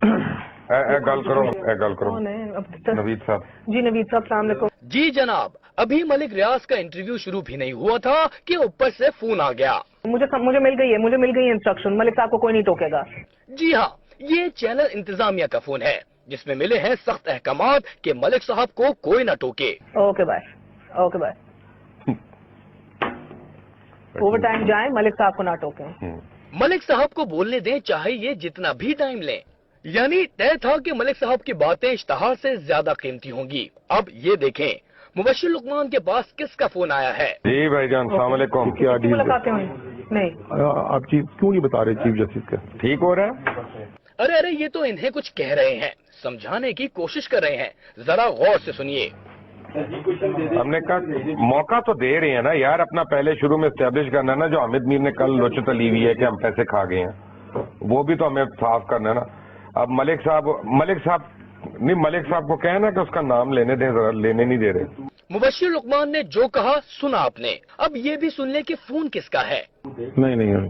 गल करो नवीद साहब। जी नवीद साहब सलाम अलैकुम। जी जनाब, अभी मलिक रियाज का इंटरव्यू शुरू भी नहीं हुआ था कि ऊपर से फोन आ गया। मुझे मिल गई है इंस्ट्रक्शन, मलिक साहब को कोई नहीं टोकेगा। जी हाँ, ये चैनल इंतजामिया का फोन है जिसमें मिले हैं सख्त अहकामात कि मलिक साहब को कोई न टोके। Okay bye. ओवर टाइम जाए, मलिक साहब को ना टोकें। मलिक साहब को बोलने दें, चाहे ये जितना भी टाइम लें। यानी तय था कि मलिक साहब की बातें इश्तहार से ज्यादा कीमती होंगी। अब ये देखें मुबश्शिर लुकमान के पास किसका फोन आया है। जी भाईजान सलाम अलैकुम। क्या मुलाकातें हुई? नहीं, आप चीफ क्यों नहीं बता रहे चीफ जस्टिस का? ठीक हो रहा है? अरे ये तो इन्हें कुछ कह रहे हैं, समझाने की कोशिश कर रहे हैं, जरा गौर से सुनिए। हमने कहा मौका तो दे रहे हैं ना यार, अपना पहले शुरू में एस्टेब्लिश करना ना। जो हामिद मीर ने कल लोचत ली हुई है कि हम पैसे खा गए हैं, वो भी तो हमें साफ करना है ना। अब मलिक साहब को कहना कि उसका नाम लेने दें, जरा लेने नहीं दे रहे। मुबश्शिर लुकमान ने जो कहा सुना आपने, अब ये भी सुन ले कि फोन किसका है। नहीं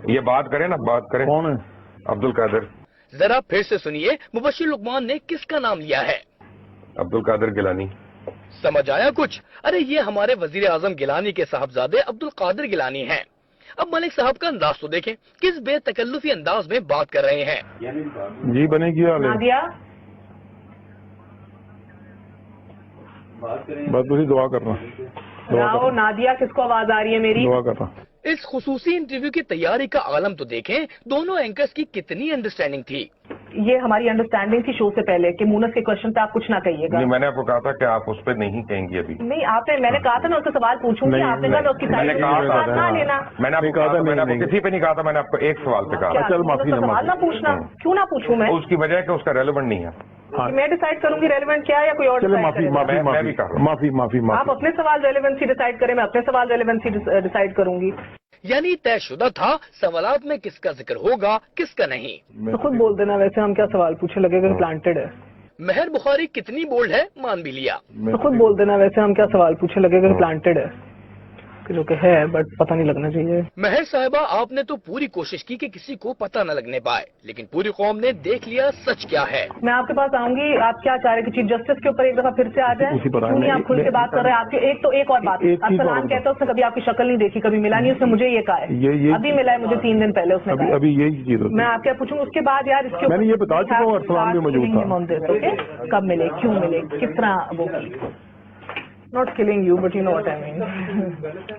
ये बात करें ना, बात करें। कौन है? अब्दुल कादिर। जरा फिर से सुनिए मुबश्शिर लुकमान ने किसका नाम लिया है। अब्दुल कादिर गिलानी। समझ आया कुछ? अरे ये हमारे वजीर आजम गिलानी के साहबजादे अब्दुल कादिर गिलानी हैं। अब मलिक साहब का अंदाज तो देखें, किस बेतकल्लुफी अंदाज में बात कर रहे हैं। जी बनेगी नादिया, बस तुझे दुआ करना। नादिया किसको आवाज आ रही है मेरी? दुआ करना। इस खुसूसी इंटरव्यू की तैयारी का आलम तो देखें, दोनों एंकर्स की कितनी अंडरस्टैंडिंग थी। ये हमारी अंडरस्टैंडिंग थी शो से पहले कि मूनस के क्वेश्चन पे आप कुछ ना कहिएगा। नहीं, मैंने आपको कहा था कि आप उस पर नहीं कहेंगी अभी। नहीं, मैंने कहा था मैं उससे सवाल पूछूंगी, आपने कहा उसकी मैंने कहा था ना लेना। मैंने आपको कहा था, मैंने आपको किसी पे नहीं कहा था, मैंने आपको एक सवाल पे कहा। चल माफी सवाल ना पूछना, क्यों ना पूछूं मैं? उसकी वजह है कि उसका रेलेवेंट नहीं है। मैं डिसाइड करूंगी रेलेवेंट क्या है या कोई और? माफी। आप अपने सवाल रेलेवेंसी डिसाइड करें, मैं अपने सवाल रेलेवेंसी डिसाइड करूंगी। यानी तयशुदा था सवालात में किसका जिक्र होगा किसका नहीं। तो खुद बोल देना, वैसे हम क्या सवाल पूछे, लगेगा प्लांटेड है। महर बुखारी कितनी बोल्ड है मान भी लिया। तो खुद बोल देना, वैसे हम क्या सवाल पूछे, लगेगा प्लांटेड है, जो कि है बट पता नहीं लगना चाहिए। महर साहिबा, आपने तो पूरी कोशिश की कि किसी को पता न लगने पाए, लेकिन पूरी कौम ने देख लिया सच क्या है। मैं आपके पास आऊंगी, आप क्या चाह रहे हैं कि चीफ जस्टिस के ऊपर एक दफा फिर से आ जाए? क्यों नहीं आप खुल के बात कर रहे हैं? आपके एक और बात, आप सलाम कहते हैं, उसने कभी आपकी शक्ल नहीं देखी, कभी मिला नहीं, उसने मुझे ये कहा है, अभी मिला है मुझे 3 दिन पहले उसने कहा। अभी यही चीज मैं आपके पूछूंगा उसके बाद यार इसके मैंने ये बता चुका हूँ, अरसलान भी मौजूद था। कब मिले, क्यों मिले, किस तरह वो की। Not killing you but you know what I mean.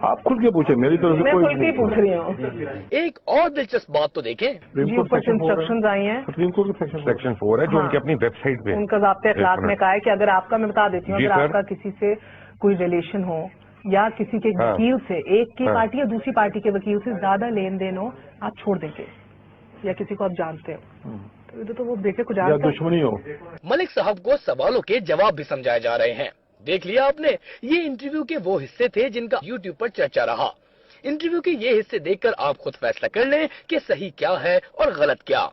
आप खुल के पूछे, मेरी तरफ से मैं खुल के पूछ रही हूँ। एक और दिलचस्प बात तो देखें, जी ऊपर इंस्ट्रक्शन आई हैं, सुप्रीम कोर्ट के सेक्शन 4 है जो उनकी अपनी वेबसाइट पे उनका ज़ाब्ते अखलाक में कहा है कि अगर आपका, मैं बता देती हूँ, अगर आपका किसी से कोई रिलेशन हो या किसी के वकील से, एक की पार्टी या दूसरी पार्टी के वकील से ज्यादा लेन देन हो, आप छोड़ देंगे, या किसी को आप जानते हो तो वो देखे को जानते दुश्मनी हो। मलिक साहब को सवालों के जवाब भी समझाए जा रहे हैं। देख लिया आपने, ये इंटरव्यू के वो हिस्से थे जिनका YouTube पर चर्चा रहा। इंटरव्यू के ये हिस्से देखकर आप खुद फैसला कर लें कि सही क्या है और गलत क्या।